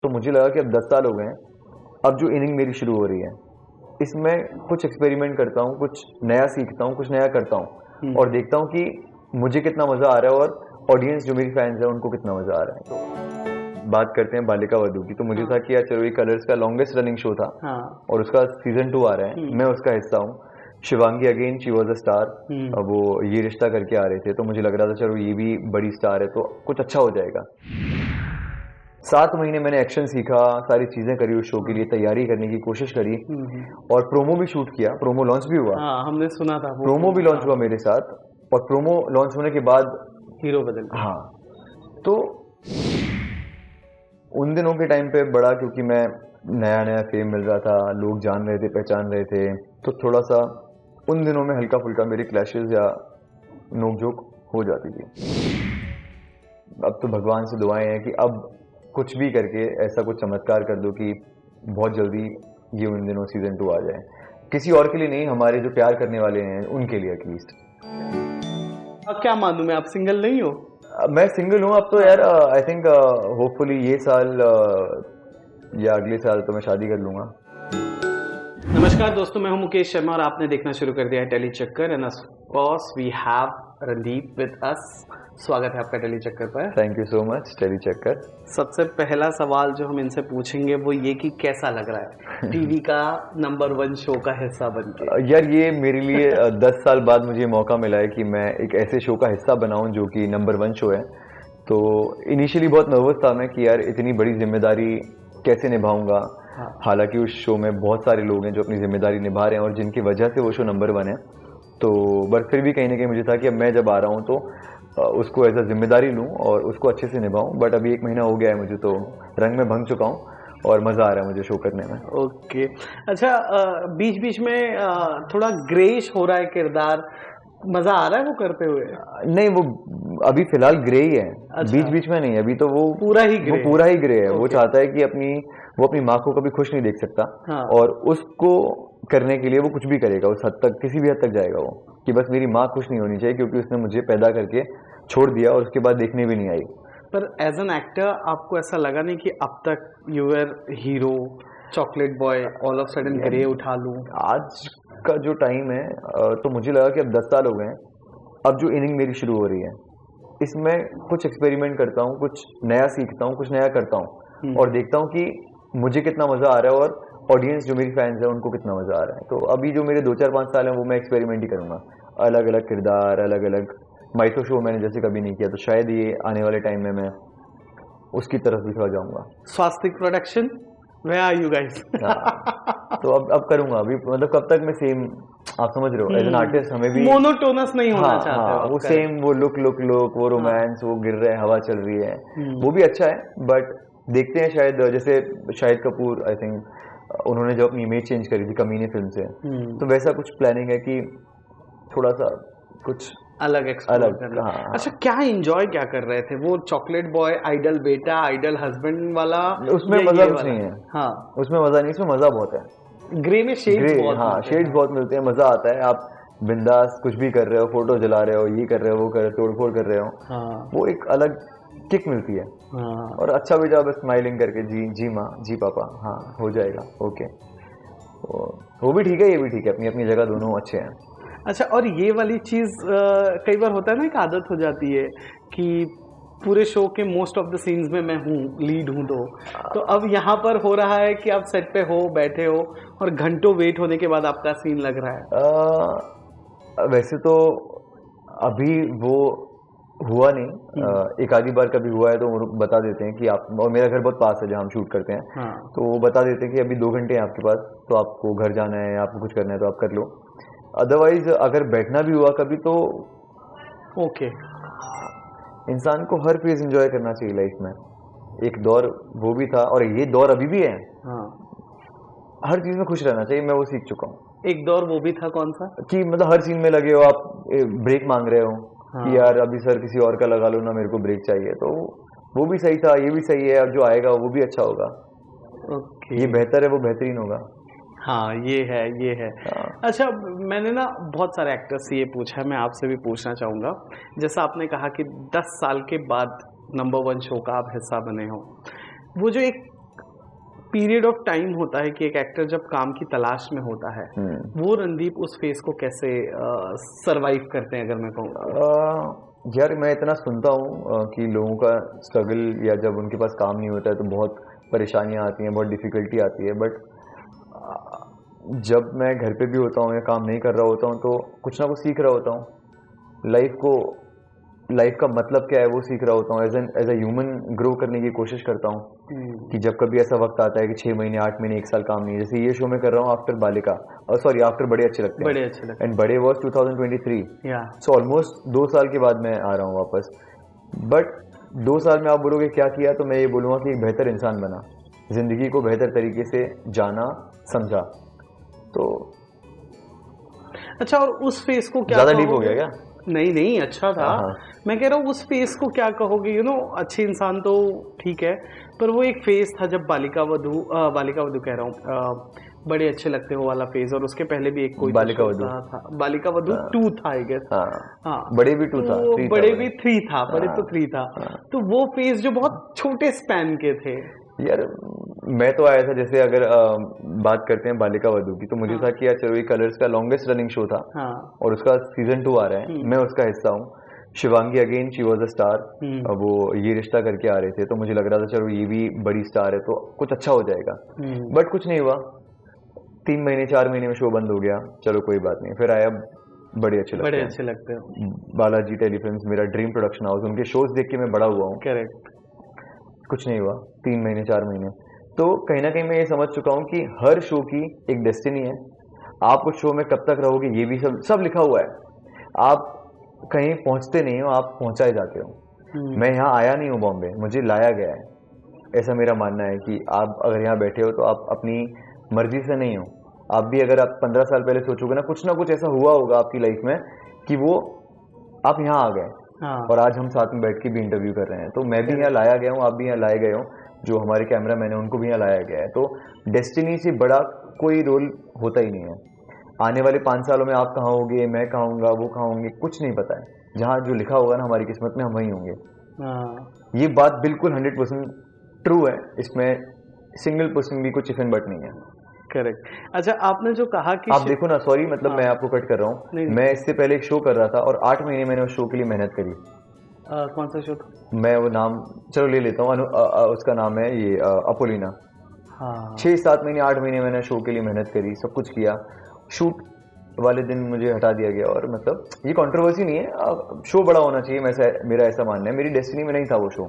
तो मुझे लगा कि अब 10 साल हो गए हैं, अब जो इनिंग मेरी शुरू हो रही है इसमें कुछ एक्सपेरिमेंट करता हूँ, कुछ नया सीखता हूँ, कुछ नया करता हूँ और देखता हूँ कि मुझे कितना मज़ा आ रहा है और ऑडियंस जो मेरी फैंस है उनको कितना मज़ा आ रहा है। तो बात करते हैं बालिका वधू की, तो मुझे था कि यार चलो ये कलर्स का लॉन्गेस्ट रनिंग शो था और उसका सीजन 2 आ रहा है, मैं उसका हिस्सा हूँ। Shivangi again she was a star, वो ये रिश्ता करके आ रहे थे, तो मुझे लग रहा था चलो ये भी बड़ी स्टार है तो कुछ अच्छा हो जाएगा। 7 महीने मैंने एक्शन सीखा, सारी चीजें करी, उस शो के लिए तैयारी करने की कोशिश करी और प्रोमो भी शूट किया, प्रोमो लॉन्च भी हुआ। हमने सुना था वो प्रोमो भी लॉन्च हुआ मेरे साथ और प्रोमो लॉन्च होने के बाद हीरो बदल गया। हाँ, तो उन दिनों के टाइम पे बड़ा, क्योंकि मैं नया नया फेम मिल रहा था, लोग जान रहे थे, पहचान रहे थे, तो थोड़ा सा उन दिनों में हल्का फुल्का मेरी क्लैशेस या नोकझोंक हो जाती थी। अब तो भगवान से दुआएं हैं कि अब कुछ भी करके ऐसा कुछ चमत्कार कर दो कि बहुत जल्दी ये उन दिनों सीजन 2 आ जाए। किसी और के लिए नहीं, हमारे जो प्यार करने वाले हैं उनके लिए एटलीस्ट। अब क्या मानूं मैं, आप सिंगल नहीं हो? मैं सिंगल हूँ अब तो यार। आई थिंक होपफुली ये साल या अगले साल तो मैं शादी कर लूंगा। नमस्कार दोस्तों, मैं हूं मुकेश शर्मा और आपने देखना शुरू कर दिया है Telly Chakkar and of course we have Randeep with us. स्वागत है आपका टेली चक्कर पर। Thank you so much Telly Chakkar. सबसे पहला सवाल जो हम इनसे पूछेंगे वो ये कि कैसा लग रहा है टीवी का नंबर 1 शो का हिस्सा बनके? यार ये मेरे लिए 10 साल बाद मुझे मौका मिला है कि मैं एक ऐसे शो का हिस्सा बनाऊं जो कि नंबर 1 शो है। तो इनिशियली बहुत नर्वस था मैं कि यार इतनी बड़ी जिम्मेदारी कैसे निभाऊंगा। हालांकि उस शो में बहुत सारे लोग हैं जो अपनी जिम्मेदारी निभा रहे हैं और जिनकी वजह से वो शो नंबर 1 है। तो बट फिर भी कहीं ना कहीं मुझे था कि अब मैं जब आ रहा हूँ तो उसको एज अ जिम्मेदारी लूँ और उसको अच्छे से निभाऊं। बट अभी 1 महीना हो गया है मुझे, तो रंग में भंग चुका हूँ और मज़ा आ रहा है मुझे शो करने में। ओके, अच्छा, बीच बीच में थोड़ा ग्रेइश हो रहा है किरदार, मजा आ रहा है वो करते हुए? नहीं, वो अभी फिलहाल ग्रे ही है। अच्छा। बीच बीच में नहीं, अभी तो वो पूरा ही ग्रे, वो पूरा ही ग्रे है। वो चाहता है कि वो अपनी माँ को कभी खुश नहीं देख सकता। और उसको करने के लिए वो कुछ भी करेगा, उस हद तक, किसी भी हद तक जाएगा वो, कि बस मेरी माँ खुश नहीं होनी चाहिए क्योंकि उसने मुझे पैदा करके छोड़ दिया और उसके बाद देखने भी नहीं आई। पर एज एन एक्टर आपको ऐसा लगा नहीं कि अब तक you are hero, chocolate boy, all of sudden grey उठा लूं? आज का जो टाइम है तो मुझे लगा कि अब 10 साल हो गए हैं, अब जो इनिंग मेरी शुरू हो रही है इसमें कुछ एक्सपेरिमेंट करता हूँ, कुछ नया सीखता हूँ, कुछ नया करता हूँ और देखता हूँ कि मुझे कितना मज़ा आ रहा है और ऑडियंस जो मेरी फैंस है उनको कितना मज़ा आ रहा है। तो अभी जो मेरे 2-4-5 साल हैं वो मैं एक्सपेरिमेंट ही करूँगा। अलग अलग किरदार, अलग अलग माइथो शो मैंने जैसे कभी नहीं किया, तो शायद ये आने वाले टाइम में मैं उसकी तरफ भी थोड़ा जाऊँगा। स्वास्तिक production, Where are you guys? तो अब करूँगा। अभी मतलब कब तक मैं सेम, आप समझ रहे हो, एज एन आर्टिस्ट हमें भी मोनोटोनस नहीं होना चाहते हो? वो सेम, वो लुक वो रोमांस, वो गिर रहे हैं, हवा चल रही है, वो भी अच्छा है। बट देखते हैं, शायद जैसे शाहिद कपूर, आई थिंक उन्होंने जब अपनी इमेज चेंज करी थी कमीने फिल्म से, तो वैसा कुछ प्लानिंग है कि थोड़ा सा कुछ अलग करना। अच्छा, क्या एंजॉय क्या कर रहे थे? वो चॉकलेट बॉय, आइडल बेटा, आइडल हस्बैंड वाला, उसमें मजा कुछ नहीं है। हाँ, उसमें मजा नहीं, इसमें मजा बहुत है। ग्रे में शेड्स बहुत, हाँ, शेड्स बहुत मिलते हैं, मजा आता है। आप बिंदास कुछ भी कर रहे हो, फोटो जला रहे हो, ये कर रहे हो, वो कर रहे हो, तोड़फोड़ कर रहे हो, वो एक अलग किक मिलती है। और अच्छा भी जब स्माइलिंग करके, जी माँ, जी पापा, हाँ हो जाएगा, ओके, वो भी ठीक है, ये भी ठीक है, अपनी अपनी जगह दोनों अच्छे हैं। अच्छा, और ये वाली चीज़ कई बार होता है ना, एक आदत हो जाती है कि पूरे शो के मोस्ट ऑफ द सीन्स में मैं हूँ, लीड हूँ, तो अब यहाँ पर हो रहा है कि आप सेट पे हो, बैठे हो और घंटों वेट होने के बाद आपका सीन लग रहा है। वैसे तो अभी वो हुआ नहीं, एक आधी बार कभी हुआ है तो वो बता देते हैं कि आप, और मेरा घर बहुत पास है जहाँ हम शूट करते हैं, तो वो बता देते हैं कि अभी 2 घंटे हैं आपके पास, तो आपको घर जाना है, आपको कुछ करना है तो आप कर लो। अदरवाइज अगर बैठना भी हुआ कभी तो ओके, इंसान को हर फेज एंजॉय करना चाहिए लाइफ में। एक दौर वो भी था और ये दौर अभी भी है। हर चीज में खुश रहना चाहिए, मैं वो सीख चुका हूँ। एक दौर वो भी था, कौन सा? कि मतलब हर सीन में लगे हो आप, ब्रेक मांग रहे हो कि यार अभी सर किसी और का लगा लो ना, मेरे को ब्रेक चाहिए, तो वो भी सही था, ये भी सही है। अब जो आएगा वो भी अच्छा होगा। ये बेहतर है, वो बेहतरीन होगा। हाँ, ये है। अच्छा, मैंने ना बहुत सारे एक्टर्स से ये पूछा है, मैं आपसे भी पूछना चाहूँगा। जैसा आपने कहा कि 10 साल के बाद नंबर 1 शो का आप हिस्सा बने हो, वो जो एक पीरियड ऑफ टाइम होता है कि एक एक्टर जब काम की तलाश में होता है, वो रणदीप उस फेज को कैसे सरवाइव करते हैं, अगर मैं कहूँ? यार मैं इतना सुनता हूँ कि लोगों का स्ट्रगल, या जब उनके पास काम नहीं होता है तो बहुत परेशानियाँ आती हैं, बहुत डिफ़िकल्टी आती है। बट जब मैं घर पे भी होता हूँ या काम नहीं कर रहा होता हूँ तो कुछ ना कुछ सीख रहा होता हूँ। लाइफ का मतलब क्या है वो सीख रहा होता हूँ। एज ए ह्यूमन ग्रो करने की कोशिश करता हूँ कि जब कभी ऐसा वक्त आता है कि 6 महीने 8 महीने 1 साल काम नहीं है, जैसे ये शो में कर रहा हूँ आफ्टर बालिका, सॉरी आफ्टर बड़े अच्छे लगते हैं, बड़े अच्छे लगते हैं, एंड बड़े वॉज 2023, सो ऑलमोस्ट 2 साल के बाद मैं आ रहा हूँ वापस। बट 2 साल में आप बोलोगे क्या किया, तो मैं ये बोलूँगा कि एक बेहतर इंसान बना, जिंदगी को बेहतर तरीके से जाना समझा। तो अच्छा, और उस फेस को क्या ज्यादा डीप हो गया क्या? नहीं अच्छा था। मैं कह रहा हूँ उस फेस को क्या कहोगे? अच्छे इंसान तो ठीक है, पर वो एक फेस था जब बालिका वधू कह रहा हूँ, बड़े अच्छे लगते हो वाला फेज, और उसके पहले भी एक कोई बालिका वधू 2 था आई गेस। हाँ, बड़े भी 2 था, बड़े भी 3 था, बड़े तो 3 था। तो वो फेज जो बहुत छोटे स्पैन के थे यार, मैं तो आया था, जैसे अगर बात करते हैं बालिका वधू की, तो मुझे था कि यार चलो ये कलर्स का लॉन्गेस्ट रनिंग शो था, और उसका सीजन 2 आ रहा है, मैं उसका हिस्सा हूँ। Shivangi again she was a star, वो ये रिश्ता करके आ रहे थे, तो मुझे लग रहा था चलो ये भी बड़ी स्टार है तो कुछ अच्छा हो जाएगा। बट कुछ नहीं हुआ, 3 महीने 4 महीने में शो बंद हो गया। चलो कोई बात नहीं, फिर आया बड़े अच्छे लगते हैं बालाजी टेलीफिल्म्स, मेरा ड्रीम प्रोडक्शन हाउस, उनके शोज देख के मैं बड़ा हुआ हूँ। करेक्ट। कुछ नहीं हुआ, 3 महीने 4 महीने। तो कहीं ना कहीं मैं ये समझ चुका हूँ कि हर शो की एक डेस्टिनी है। आप उस शो में कब तक रहोगे ये भी सब लिखा हुआ है। आप कहीं पहुंचते नहीं हो, आप पहुंचाए जाते हो। मैं यहाँ आया नहीं हूँ बॉम्बे, मुझे लाया गया है। ऐसा मेरा मानना है कि आप अगर यहाँ बैठे हो तो आप अपनी मर्जी से नहीं हो। आप भी अगर आप 15 साल पहले सोचोगे ना कुछ ऐसा हुआ होगा आपकी लाइफ में कि वो आप यहाँ आ गए, और आज हम साथ में बैठ के भी इंटरव्यू कर रहे हैं। तो मैं भी यहाँ लाया गया हूँ, आप भी यहाँ लाए गए हो, जो हमारे कैमरा मैन है उनको भी यहाँ लाया गया है। तो डेस्टिनी से बड़ा कोई रोल होता ही नहीं है। आने वाले 5 सालों में आप कहाँ होंगे, मैं कहाँ होऊंगा, वो कहाँ होंगे, कुछ नहीं पता है। जहाँ जो लिखा होगा ना हमारी किस्मत में, हम वहीं होंगे। ये बात बिल्कुल 100% ट्रू है, इसमें सिंगल पर्सन भी कुछ इफ एंड बट नहीं है। करेक्ट। अच्छा, आपने जो कहा कि आप देखो ना, सॉरी मतलब मैं आपको कट कर रहा हूँ, मैं इससे पहले एक शो कर रहा था और 8 महीने मैंने उस शो के लिए मेहनत करी। कौन सा शो था? मैं वो नाम चलो ले लेता हूँ, उसका नाम है ये अपोलिना। 6-7 महीने 8 महीने मैंने शो के लिए मेहनत करी, सब कुछ किया। शूट वाले दिन मुझे हटा दिया गया, और मतलब ये कंट्रोवर्सी नहीं है, शो बड़ा होना चाहिए, मेरा ऐसा मानना है। मेरी डेस्टिनी में नहीं था वो शो,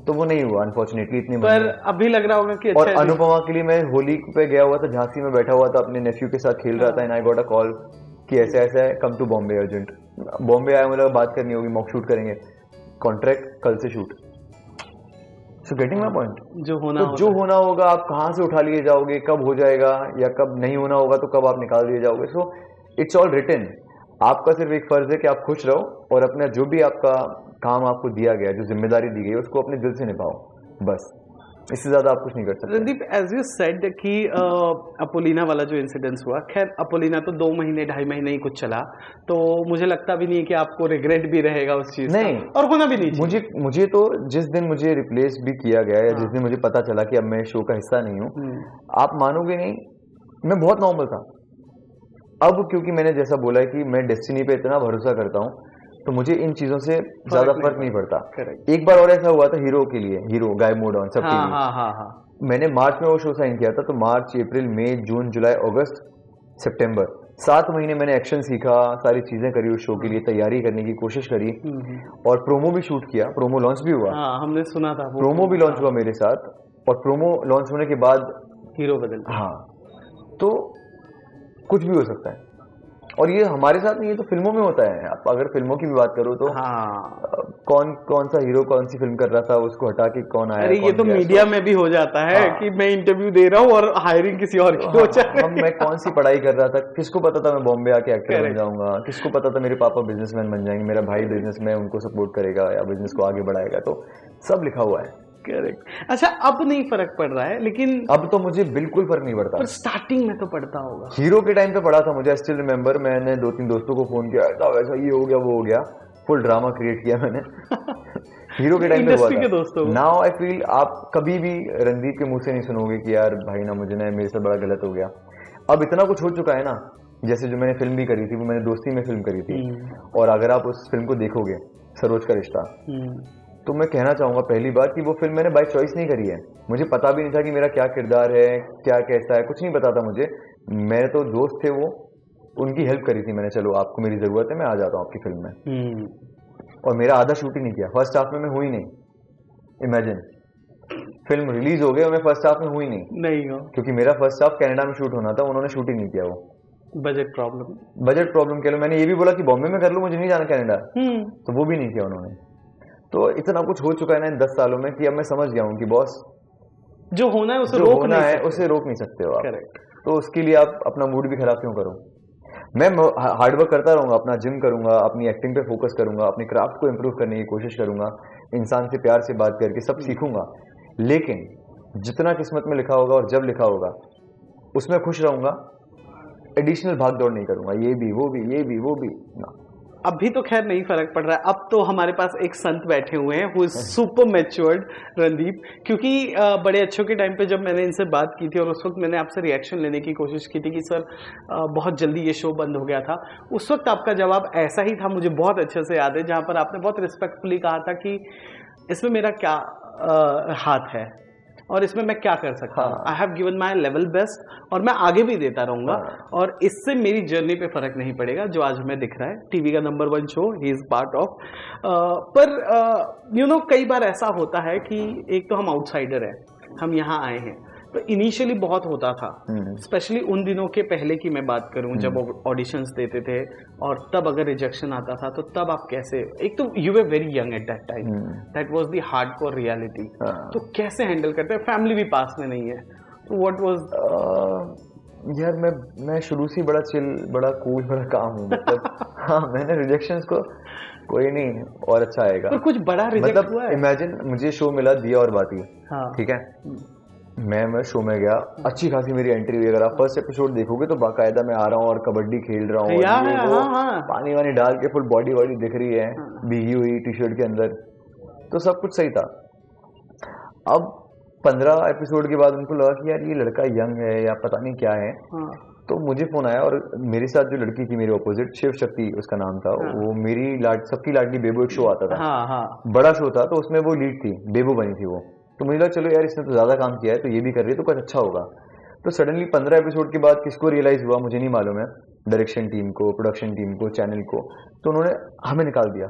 तो वो नहीं हुआ अनफॉर्चुनेटली। इतनी पर अभी लग रहा होगा कि और अनुपमा के लिए मैं होली पे गया हुआ था, झांसी में बैठा हुआ था, अपने नेफ्यू के साथ खेल रहा था, and I got a call कि ऐसा ऐसा है, come to Bombay urgent. Bombay आया, मतलब बात करनी होगी, मॉक शूट करेंगे, कॉन्ट्रैक्ट कल से shoot. So getting my point, जो होना होगा आप कहाँ से उठा लिए जाओगे, कब हो जाएगा, या कब नहीं होना होगा तो कब आप निकाल दिए जाओगे। So it's all written. आपका सिर्फ एक फर्ज है कि आप खुश रहो, और अपना जो भी आपका काम आपको दिया गया, जो जिम्मेदारी दी गई, उसको अपने दिल से निभाओ, बस। इससे ज्यादा आप कुछ नहीं कर सकते। रणदीप, एज यू सेड कि अपोलिना वाला जो इंसिडेंस हुआ, खैर अपोलिना तो 2 महीने 2.5 महीने ही कुछ चला, तो मुझे लगता भी नहीं है कि आपको रिग्रेट भी रहेगा उस चीज का, नहीं, और होना भी नहीं। मुझे तो जिस दिन मुझे रिप्लेस भी किया गया, या जिस दिन मुझे पता चला कि अब मैं शो का हिस्सा नहीं हूँ, आप मानोगे नहीं, मैं बहुत नॉर्मल था। अब क्योंकि मैंने जैसा बोला है कि मैं डेस्टिनी पे इतना भरोसा करता हूँ, तो मुझे इन चीजों से ज्यादा फर्क नहीं पड़ता। एक बार और ऐसा हुआ था हीरो के लिए, हीरो गाय मोड ऑन सब टीवी। मैंने मार्च में वो शो साइन किया था, तो मार्च अप्रैल मई जून जुलाई अगस्त सितंबर 7 महीने मैंने एक्शन सीखा, सारी चीजें करी, उस शो के लिए तैयारी करने की कोशिश करी, और प्रोमो भी शूट किया, प्रोमो लॉन्च भी हुआ। हमने सुना था, प्रोमो भी लॉन्च हुआ मेरे साथ, और प्रोमो लॉन्च होने के बाद हीरो बदल। हाँ, तो कुछ भी हो सकता है, और ये हमारे साथ नहीं है तो फिल्मों में होता है। आप अगर फिल्मों की भी बात करो तो कौन सा हीरो कौन सी फिल्म कर रहा था, उसको हटा के कौन आया। अरे ये तो मीडिया में भी हो जाता है कि मैं इंटरव्यू दे रहा हूँ और हायरिंग किसी और की हो जाती है। मैं कौन सी पढ़ाई कर रहा था, किसको पता था मैं बॉम्बे आके एक्टर बन जाऊंगा, किसको पता था मेरे पापा बिजनेसमैन बन जाएंगे, मेरा भाई बिजनेसमैन, उनको सपोर्ट करेगा या बिजनेस को आगे बढ़ाएगा, तो सब लिखा हुआ है। करेक्ट। अच्छा, अब नहीं फर्क पड़ रहा है, लेकिन अब तो मुझे बिल्कुल फर्क नहीं पड़ता, पर स्टार्टिंग में तो पड़ता होगा। हीरो के टाइम पे पड़ा था मुझे, स्टिल रिमेम्बर, मैंने 2-3 दोस्तों को फोन किया, ऐसा वैसा ये हो गया वो हो गया, फुल ड्रामा क्रिएट किया मैंने। हीरो के टाइम पे हुआ इंडस्ट्री के दोस्तों था। नाउ आई फील आप कभी भी रणदीप के मुंह से नहीं सुनोगे कि यार भाई ना मुझे ना मेरे से बड़ा गलत हो गया। अब इतना कुछ हो चुका है ना, जैसे जो मैंने फिल्म भी करी थी वो मैंने दोस्ती में फिल्म करी थी, और अगर आप उस फिल्म को देखोगे सरोज का रिश्ता, तो मैं कहना चाहूंगा पहली बात कि वो फिल्म मैंने बाय चॉइस नहीं करी है। मुझे पता भी नहीं था कि मेरा क्या किरदार है, क्या कैसा है, कुछ नहीं पता था मुझे। मेरे तो दोस्त थे वो, उनकी हेल्प करी थी मैंने, चलो आपको मेरी जरूरत है मैं आ जाता हूँ आपकी फिल्म में। और मेरा आधा शूट ही नहीं किया, फर्स्ट हाफ में मैं हुई नहीं। इमेजिन फिल्म रिलीज हो गई और मैं फर्स्ट हाफ में हुई नहीं हो, क्योंकि मेरा फर्स्ट हाफ कनाडा में शूट होना था, उन्होंने शूट ही नहीं किया। वो बजट प्रॉब्लम कह लो। मैंने ये भी बोला कि बॉम्बे में कर लूं, मुझे नहीं जाना कनाडा, तो वो भी नहीं किया उन्होंने। तो इतना कुछ हो चुका है ना इन 10 सालों में कि अब मैं समझ गया हूँ कि बॉस जो होना है उसे रोक नहीं सकते हो आप। तो उसके लिए आप अपना मूड भी खराब क्यों करो। मैं हार्डवर्क करता रहूंगा, अपना जिम करूंगा, अपनी एक्टिंग पे फोकस करूंगा, अपनी क्राफ्ट को इम्प्रूव करने की कोशिश करूंगा, इंसान से प्यार से बात करके सब सीखूंगा। लेकिन जितना किस्मत में लिखा होगा और जब लिखा होगा उसमें खुश रहूंगा। एडिशनल भाग दौड़ नहीं करूंगा, ये भी वो भी ये भी वो भी ना। अभी तो खैर नहीं फर्क पड़ रहा है। अब तो हमारे पास एक संत बैठे हुए हैं, who is super matured, Randeep. क्योंकि बड़े अच्छों के टाइम पे जब मैंने इनसे बात की थी और उस वक्त मैंने आपसे रिएक्शन लेने की कोशिश की थी कि सर बहुत जल्दी ये शो बंद हो गया था, उस वक्त आपका जवाब ऐसा ही था, मुझे बहुत अच्छे से याद है, जहाँ पर आपने बहुत रिस्पेक्टफुली कहा था कि इसमें मेरा क्या हाथ है और इसमें मैं क्या कर सकता हूँ। I have given my level best और मैं आगे भी देता रहूंगा और इससे मेरी जर्नी पे फर्क नहीं पड़ेगा जो आज हमें दिख रहा है। टीवी का number 1 show he is part of. पर यू नो कई बार ऐसा होता है कि एक तो हम आउटसाइडर हैं, हम यहाँ आए हैं, तो इनिशियली बहुत होता था, स्पेशली उन दिनों के पहले की मैं बात करूं जब ऑडिशंस देते थे और तब अगर रिजेक्शन आता था तो तब आप कैसे, एक तो you were very young at that time, that was the hardcore reality, तो कैसे हैंडल करते हैं? फैमिली भी पास में नहीं है, तो व्हाट वाज? यार मैं शुरू से बड़ा चिल, बड़ा कूल, बड़ा काम हूँ, मतलब हाँ मैंने रिजेक्शंस को कोई नहीं और अच्छा आएगा। तो कुछ बड़ा रिजेक्ट मतलब हुआ है? इमेजिन मुझे शो मिला दिया और बाती, ठीक है, मैं शो में गया, अच्छी खासी मेरी एंट्री हुई। अगर आप फर्स्ट एपिसोड देखोगे तो बाकायदा मैं आ रहा हूँ और कबड्डी खेल रहा हूँ, पानी वानी डाल के फुल बॉडी वॉडी दिख रही है, भीगी हुई टी शर्ट के अंदर, तो सब कुछ सही था। अब 15 एपिसोड के बाद उनको लगा कि यार ये लड़का यंग है या पता नहीं क्या है, तो मुझे फोन आया और मेरे साथ जो लड़की थी मेरे ऑपोजिट, शिव शक्ति उसका नाम था, वो मेरी सबकी लाडली बेबो एक शो आता था, बड़ा शो था, तो उसमें वो लीड थी, बेबो बनी थी वो। तो मुझे लगा चलो यार इसने तो ज्यादा काम किया है तो ये भी कर रही है तो कुछ अच्छा होगा। तो सडनली 15 एपिसोड के बाद किसको रियलाइज हुआ मुझे नहीं मालूम है, डायरेक्शन टीम को, प्रोडक्शन टीम को, चैनल को, तो उन्होंने हमें निकाल दिया,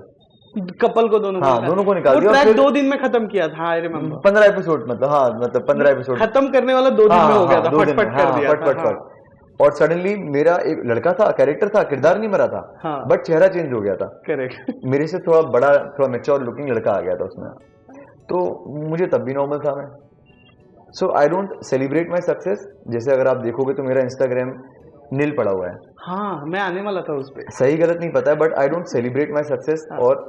कपल को, दोनों को निकाल दिया। ट्रैक 2 दिन में खत्म किया था, आई रिमेंबर 15 एपिसोड, मतलब 15 एपिसोड खत्म करने वाला 2 दिन में हो गया था, फटफट कर दिया, फटफट। और सडनली मेरा एक लड़का था, कैरेक्टर था, किरदार नहीं मरा था, बट चेहरा चेंज हो गया था। करेक्ट। मेरे से थोड़ा बड़ा, थोड़ा मैच्योर लुकिंग लड़का आ गया था उसमें, तो मुझे तब भी नॉर्मल था मैं। So I don't celebrate my success. जैसे अगर आप देखोगे तो मेरा इंस्टाग्राम नील पड़ा हुआ है, मैं आने वाला था उस पर, सही गलत नहीं पता है, but I don't celebrate my success. और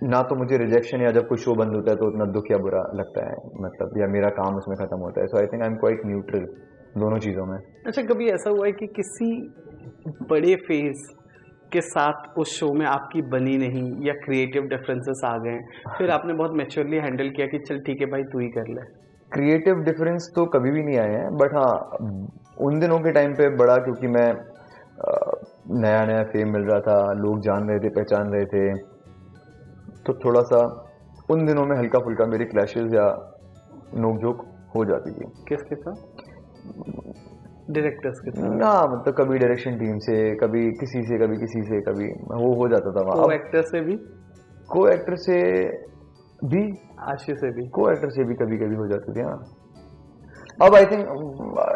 ना तो मुझे रिजेक्शन या जब कोई शो बंद होता है तो उतना दुख या बुरा लगता है, मतलब या मेरा काम उसमें खत्म होता है। So I think I am quite neutral दोनों चीजों में। अच्छा, कभी ऐसा हुआ है कि किसी बड़े फेज के साथ उस शो में आपकी बनी नहीं या क्रिएटिव डिफरेंसेस आ गए, फिर आपने बहुत मैच्योरली हैंडल किया कि चल ठीक है भाई तू ही कर ले? क्रिएटिव डिफरेंस तो कभी भी नहीं आए हैं, बट हाँ उन दिनों के टाइम पे बड़ा, क्योंकि मैं नया नया फेम मिल रहा था, लोग जान रहे थे, पहचान रहे थे, तो थोड़ा सा उन दिनों में हल्का फुल्का मेरी क्लैशेस या नोकझोंक हो जाती थी। किसके साथ? डायरेक्टर्स के साथ? ना, मतलब कभी डायरेक्शन टीम से, कभी किसी से, कभी किसी से, कभी वो हो जाता था। को एक्टर से भी? को एक्टर से भी, आशी से भी, को एक्टर से भी कभी कभी हो जाती थी। हाँ, अब I think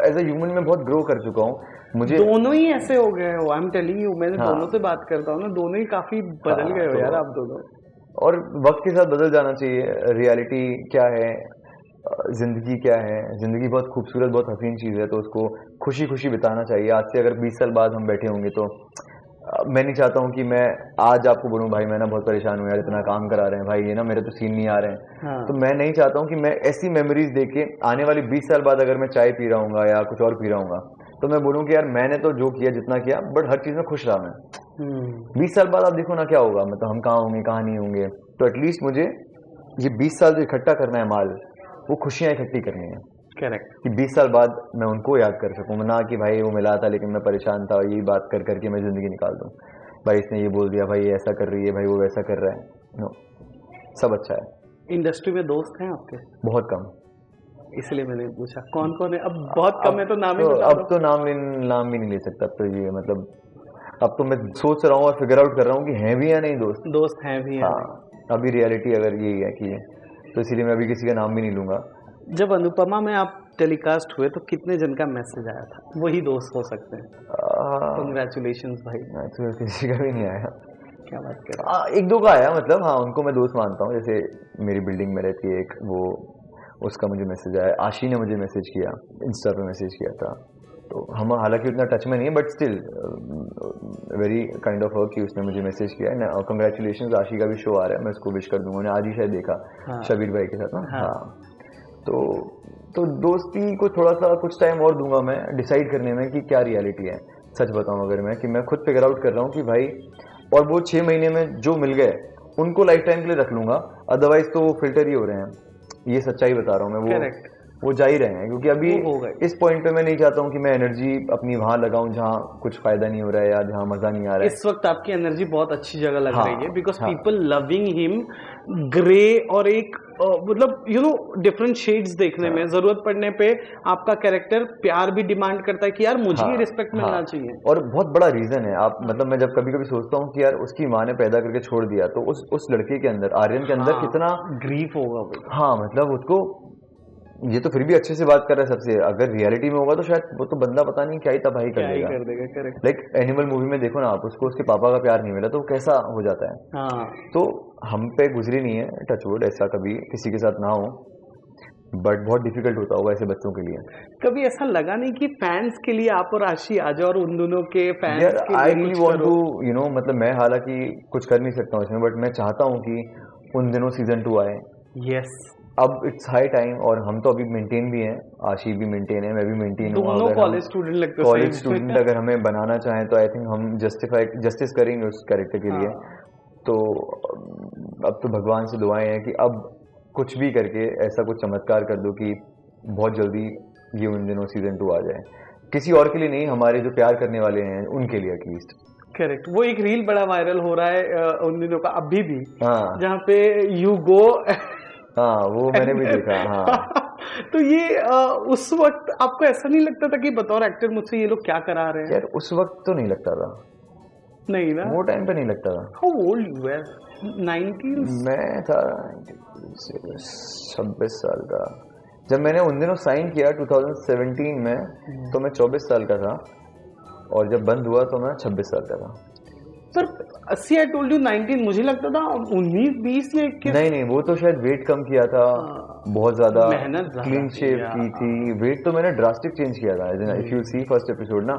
as a human मैं बहुत ग्रो कर चुका हूँ। मुझे दोनों ही ऐसे हो गए हो, आई एम टेलिंग यू, मैंने दोनों से बात करता हूँ ना, दोनों ही काफी बदल गए हो यार आप दोनों। और वक्त के साथ बदल जाना चाहिए। रियलिटी क्या है, जिंदगी क्या है, जिंदगी बहुत खूबसूरत, बहुत हसीन चीज़ है, तो उसको खुशी खुशी बिताना चाहिए। आज से अगर 20 साल बाद हम बैठे होंगे तो मैं नहीं चाहता हूँ कि मैं आज आपको बोलूँ भाई मैं ना बहुत परेशान हूँ यार, इतना काम करा रहे हैं भाई, ये ना मेरे तो सीन नहीं आ रहे हैं। तो मैं नहीं चाहता हूँ कि मैं ऐसी मेमोरीज देके आने वाली 20 साल बाद अगर मैं चाय पी रहा हूँ या कुछ और पी रहा हूँ तो मैं बोलूँ कि यार मैंने तो जो किया जितना किया, बट हर चीज़ में खुश रहा मैं। 20 साल बाद आप देखो ना क्या होगा, मतलब हम कहाँ होंगे, कहाँ नहीं होंगे, तो एटलीस्ट मुझे ये 20 साल जो इकट्ठा करना है माल, वो खुशियाँ इकट्ठी करनी है करेक्ट। कि 20 साल बाद मैं उनको याद कर सकूँ, ना कि भाई वो मिला था लेकिन मैं परेशान था और यही बात कर करके मैं ज़िंदगी निकाल दूँ, भाई इसने ये बोल दिया, भाई ये ऐसा कर रही है, भाई वो वैसा कर रहा है। नो, सब अच्छा है। इंडस्ट्री में दोस्त हैं आपके? बहुत कम, इसलिए मैंने पूछा कौन कौन है। अब बहुत कम है तो नाम ही बता अब तो नाम भी नहीं ले सकता। अब तो ये मतलब अब तो मैं सोच रहा हूँ और फिगर आउट कर रहा हूँ कि हैं भी या नहीं दोस्त। दोस्त हैं भी। हाँ, अभी रियलिटी अगर यही है कि तो इसीलिए मैं अभी किसी का नाम भी नहीं लूंगा। जब अनुपमा में आप टेलीकास्ट हुए तो कितने जन का मैसेज आया था? वही दोस्त हो सकते हैं। कंग्रेचुलेशंस भाई। तो किसी का भी नहीं आया। क्या बात कर रहे हैं? एक दो का आया, मतलब हाँ उनको मैं दोस्त मानता हूँ। जैसे मेरी बिल्डिंग में रहती है एक, वो उसका मुझे मैसेज आया। आशी ने मुझे मैसेज किया, इंस्टा पे मैसेज किया था। तो हम हालांकि उतना टच में नहीं है but still very kind of work कि उसने मुझे मैसेज किया है। कंग्रेचुलेशंस, आशी का भी शो आ रहा है, मैं उसको विश कर दूंगा। उन्हें आज ही शायद देखा। हाँ। शबीर भाई के साथ ना। हाँ। तो दोस्ती को थोड़ा सा कुछ टाइम और दूंगा मैं डिसाइड करने में कि क्या रियलिटी है। सच बताऊं अगर मैं कि मैं खुद फिगर आउट कर रहा हूँ कि भाई, और वो 6 महीने में जो मिल गए उनको लाइफ टाइम के लिए रख लूंगा, अदरवाइज तो वो फिल्टर ही हो रहे हैं। ये सच्चाई बता रहा हूँ मैं। वो जा ही रहे हैं क्योंकि अभी इस पॉइंट पे मैं नहीं चाहता हूँ कि मैं एनर्जी अपनी वहां लगाऊं जहाँ कुछ फायदा नहीं हो रहा है या जहाँ मजा नहीं आ रहा है। इस वक्त आपकी एनर्जी बहुत अच्छी जगह लग रही है because people loving him. Grey और एक मतलब यू नो डिफरेंट शेड्स देखने में, जरूरत पड़ने पे आपका कैरेक्टर प्यार भी डिमांड करता है कि यार मुझे ये रिस्पेक्ट मिलना चाहिए। और बहुत बड़ा रीजन है। आप मतलब मैं जब कभी कभी सोचता हूँ कि यार उसकी माँ ने पैदा करके छोड़ दिया, तो उस लड़के के अंदर, आर्यन के अंदर कितना ग्रीफ होगा। हाँ, मतलब उसको ये तो फिर भी अच्छे से बात कर रहा है सबसे। अगर रियलिटी में होगा तो शायद वो तो बंदा पता नहीं क्या ही तबाही कर देगा। लाइक एनिमल मूवी में देखो ना आप, उसको उसके पापा का प्यार नहीं मिला तो कैसा हो जाता है। हाँ। तो हम पे गुजरी नहीं है, टचवुड, ऐसा कभी किसी के साथ ना हो, बट बहुत डिफिकल्ट होता होगा ऐसे बच्चों के लिए। कभी ऐसा लगा नहीं कि फैंस के लिए आप और आशी आ जाओ और उन दोनों के फैंस के लिए? I really want to you know, मतलब मैं हालांकि कुछ कर नहीं सकता हूँ इसमें, बट मैं चाहता हूँ कि उन दिनों सीजन 2 आए। यस, अब इट्स हाई टाइम। और हम तो अभी मेंटेन भी हैं, आशी भी मेंटेन है, मैं भी मेंटेन हूँ। दोनों कॉलेज स्टूडेंट लगते हैं। कॉलेज स्टूडेंट अगर हमें बनाना चाहें तो आई थिंक हम जस्टिस करेंगे उस कैरेक्टर के लिए। तो अब तो भगवान से दुआएं हैं कि अब कुछ भी करके ऐसा कुछ चमत्कार कर दो कि बहुत जल्दी ये उन दिनों सीजन 2 आ जाए। किसी और के लिए नहीं, हमारे जो प्यार करने वाले हैं उनके लिए एटलीस्ट। करेक्ट। वो एक रील बड़ा वायरल हो रहा है उन दिनों का अभी भी, जहाँ पे यू गो। हाँ, वो मैंने भी देखा। हाँ। तो ये उस वक्त आपको ऐसा नहीं लगता था कि बतौर एक्टर मुझसे ये लोग क्या करा रहे हैं? यार उस वक्त तो नहीं लगता था। नहीं ना, वो टाइम पे नहीं लगता था। How old you were? 19? मैं था 26 साल का जब मैंने उन दिनों साइन किया 2017 में, तो मैं 24 साल का था, और जब बंद हुआ तो मैं 26 साल का था। सर 80 आई टोल्ड यू 19, मुझे लगता था 19, 20 या 21। नहीं, वो तो शायद वेट कम किया था, बहुत ज्यादा मेहनत, क्लीन शेव की थी। वेट तो मैंने ड्रास्टिक चेंज किया था। If you see first episode ना,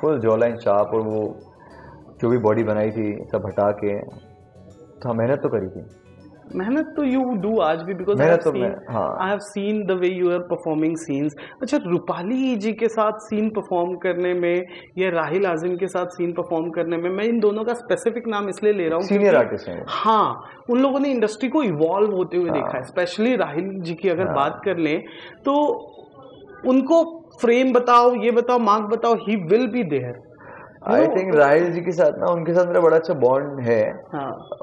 फुल जॉ लाइन शार्प, और वो जो भी बॉडी बनाई थी सब हटा के। हाँ, मेहनत तो करी थी। मेहनत तो यू डू आज भी, because I have seen the way you are performing scenes. अच्छा, रूपाली जी के साथ सीन परफॉर्म करने में या राहिल आजिम के साथ सीन परफॉर्म करने में, मैं इन दोनों का स्पेसिफिक नाम इसलिए ले रहा हूँ, सीनियर आर्टिस्ट हैं। हाँ, उन लोगों ने इंडस्ट्री को इवॉल्व होते हुए देखा है। स्पेशली राहिल जी की अगर बात कर लें तो उनको फ्रेम बताओ, ये बताओ, मार्क बताओ, he will be there. I think Rahil ji के साथ ना, उनके साथ मेरा बड़ा अच्छा बॉन्ड है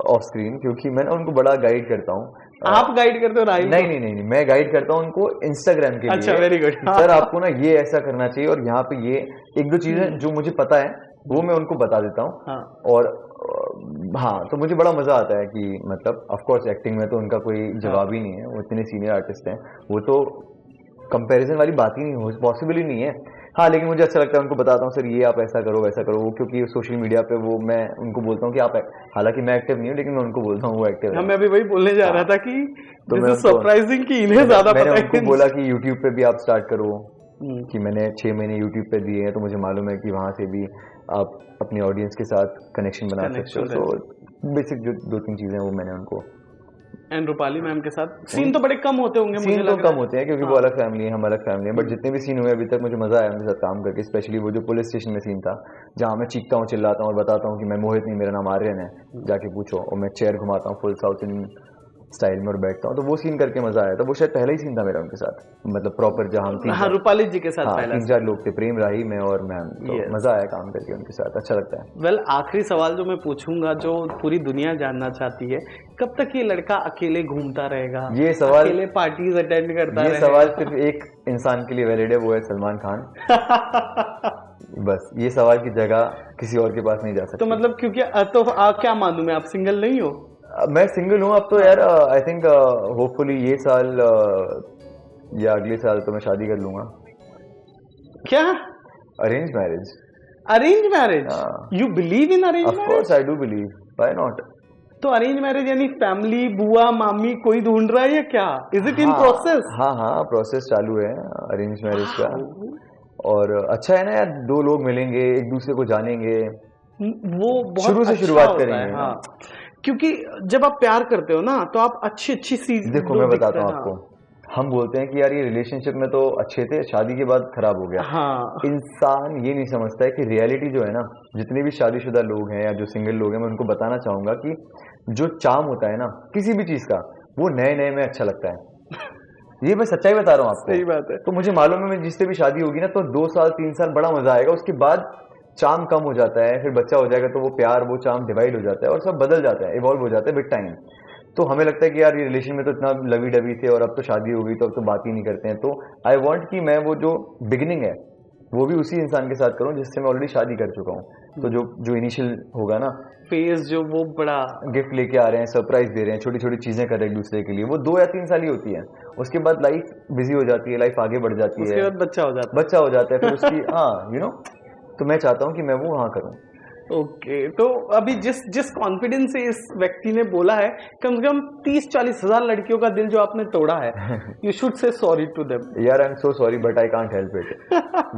ऑफ स्क्रीन, क्योंकि मैं ना उनको बड़ा गाइड करता हूँ। आप गाइड करते हो राहिल? नहीं, मैं गाइड करता हूँ उनको इंस्टाग्राम के लिए। अच्छा, वेरी गुड। सर आपको ना ये ऐसा करना चाहिए, और यहाँ पे ये एक दो चीजें जो मुझे पता है वो मैं उनको बता देता हूँ। और हाँ, तो मुझे बड़ा मजा आता है कि मतलब ऑफ कोर्स एक्टिंग में तो उनका कोई जवाब ही नहीं है, वो इतने सीनियर आर्टिस्ट हैं, वो तो कंपैरिजन वाली बात ही नहीं हो, पॉसिबल ही नहीं है। हाँ, लेकिन मुझे अच्छा लगता है उनको बताता हूँ, सर ये आप ऐसा करो वैसा करो, क्योंकि सोशल मीडिया पे वो मैं उनको बोलता हूँ कि आप, हालांकि मैं एक्टिव नहीं हूँ लेकिन मैं उनको बोलता हूँ वो एक्टिव है। मैं अभी वही बोलने जा रहा था कि तो सरप्राइजिंग कि इन्हें ज्यादा पता है। मैंने उनको बोला कि यूट्यूब पे भी आप स्टार्ट करो, कि मैंने 6 महीने यूट्यूब पे दिए हैं, तो मुझे मालूम है कि वहां से भी आप अपनी ऑडियंस के साथ कनेक्शन बना सकते हो। तो बेसिक जो 2-3 चीजें वो मैंने उनको। एंड रूपाली मैम के साथ सीन तो बड़े कम होते होंगे? सीन तो कम होते हैं क्योंकि वो अलग फैमिली है, हम अलग फैमिली है, बट जितने भी सीन हुए अभी तक मुझे मजा आया उनके साथ काम करके। स्पेशली वो जो पुलिस स्टेशन में सीन था, जहाँ मैं चीखता हूँ, चिल्लाता हूँ और बताता हूँ कि मैं मोहित नहीं, मेरा नाम आर्यन है, जाके पूछो, और मैं चेयर घुमाता हूँ फुल साउथ इंडियन स्टाइल में और बैठता हूँ, तो वो सीन करके मजा आया था। वो शायद पहला ही सीन था मेरा उनके साथ, मतलब प्रॉपर, जहाँ हम हाँ, रूपाली जी के साथ पहला 3-4 लोग थे, प्रेम राही में और मैम, तो मजा आया काम करके उनके साथ, अच्छा लगता है। वेल, आखिरी सवाल जो मैं पूछूंगा, जो पूरी दुनिया जानना चाहती है, कब तक ये लड़का अकेले घूमता रहेगा, ये सवाल, अकेले पार्टीज अटेंड करता रहेगा? ये सवाल सिर्फ एक इंसान के लिए वैलिड है, वो है सलमान खान। बस ये सवाल की जगह किसी और के पास नहीं जा सकती। तो मतलब, क्योंकि तो क्या मानूं मैं, आप सिंगल नहीं हो? मैं सिंगल हूँ अब तो यार। आई थिंक होपफुली ये साल या अगले साल तो मैं शादी कर लूंगा। क्या? Arrange marriage. Arrange marriage? You believe in arrange marriage? Of course I do believe, why not. तो अरेंज मैरिज यानी फैमिली, बुआ मामी कोई ढूंढ रहा है या क्या? Is it in process? हाँ, प्रोसेस चालू है अरेंज मैरिज का। और अच्छा है ना यार, दो लोग मिलेंगे, एक दूसरे को जानेंगे, वो बहुत शुरू से शुरुआत करेंगे। हाँ, क्योंकि जब आप प्यार करते हो ना, तो आप अच्छी चीज, देखो मैं बताता हूँ आपको, हम बोलते हैं कि यार ये रिलेशनशिप में तो अच्छे थे, शादी के बाद खराब हो गया। हाँ। इंसान ये नहीं समझता है कि रियलिटी जो है ना, जितने भी शादीशुदा लोग हैं या जो सिंगल लोग हैं, मैं उनको बताना चाहूंगा कि जो चार्म होता है ना किसी भी चीज का, वो नए नए में अच्छा लगता है। ये मैं सच्चाई बता रहा हूँ आपको। सही बात है। तो मुझे मालूम है, जिससे भी शादी होगी ना, तो 2 साल 3 साल बड़ा मजा आएगा, उसके बाद चार्म कम हो जाता है, फिर बच्चा हो जाएगा तो वो प्यार, वो चार्म डिवाइड हो जाता है और सब बदल जाता है, इवॉल्व हो जाता है विद टाइम। तो हमें लगता है कि यार ये रिलेशन में तो इतना लवी डबी थे और अब तो शादी हो गई तो अब तो बात ही नहीं करते हैं। तो आई वांट कि मैं वो जो बिगिनिंग है वो भी उसी इंसान के साथ करूं जिससे मैं ऑलरेडी शादी कर चुका हूं। तो जो इनिशियल होगा ना फेज, जो वो बड़ा गिफ्ट लेके आ रहे हैं, सरप्राइज दे रहे हैं, छोटी छोटी चीजें कर रहे हैं एक दूसरे के लिए, वो 2 या 3 साल ही होती है। उसके बाद लाइफ बिजी हो जाती है, लाइफ आगे बढ़ जाती है, उसके बाद बच्चा हो जाता है फिर उसकी हाँ तो मैं चाहता हूँ कि मैं वो वहां करूँ। ओके, तो अभी जिस कॉन्फिडेंस से इस व्यक्ति ने बोला है, कम से कम 30-40 हजार लड़कियों का दिल जो आपने तोड़ा है, you should say sorry to them. यार I am so sorry but I can't help it.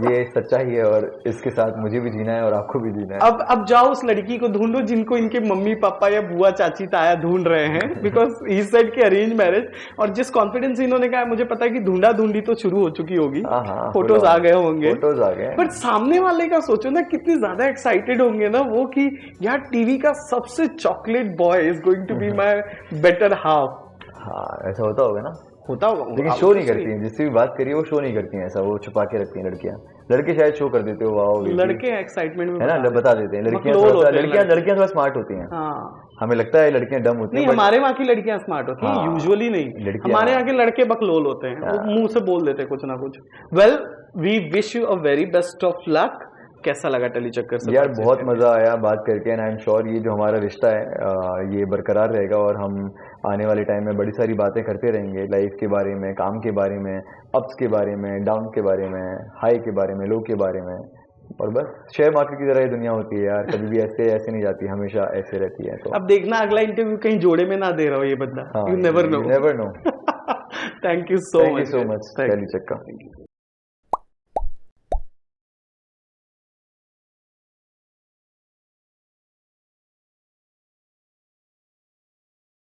ये सच्चाई है और इसके साथ मुझे भी जीना है और आपको भी जीना है। अब जाओ उस लड़की को ढूंढो जिनको इनके मम्मी पापा या बुआ चाची ताया ढूंढ रहे हैं, बिकॉज ही सेड कि अरेंज मैरिज। और जिस कॉन्फिडेंस से इन्होंने कहा, मुझे पता है कि ढूंढी तो शुरू हो चुकी होगी, फोटोज आ गए होंगे, बट सामने वाले का सोचो ना, कितनी ज्यादा एक्साइटेड होंगे ना वो कि यार टीवी का सबसे chocolate boy is going to be my better half. हाँ, ऐसा होता होगा ना, होता होगा, लेकिन शो नहीं करती हैं। जिससे भी बात करिए वो शो नहीं करती हैं, ऐसा वो छुपा के रखती हैं लड़कियां। लड़के शायद शो कर देते हो, वाओ लड़के एक्साइटमेंट में है ना, बता देते हैं। लड़कियां थोड़ा स्मार्ट होती हैं। हमें लगता है लड़कियां डम होती हैं। नहीं, हमारे वहाँ की लड़कियां स्मार्ट होती हैं, यूजुअली नहीं। हमारे यहाँ के लड़के बकलोल होते हैं, वो मुंह से बोल देते हैं कुछ ना कुछ। Well, we wish you a very best of luck. कैसा लगा टली चक्कर से? यार बहुत मजा आया बात करके, एंड आई एम श्योर ये जो हमारा रिश्ता है ये बरकरार रहेगा और हम आने वाले टाइम में बड़ी सारी बातें करते रहेंगे, लाइफ के बारे में, काम के बारे में, अप्स के बारे में, डाउन के बारे में, हाई के बारे में, लो के बारे में। और बस शेयर मार्केट की तरह ये दुनिया होती है यार, कभी भी ऐसे नहीं जाती, हमेशा ऐसे रहती है। तो अब देखना अगला इंटरव्यू कहीं जोड़े में ना दे रहा हो ये बंदा। You never know. Never know. Thank you so much टली चक्कर।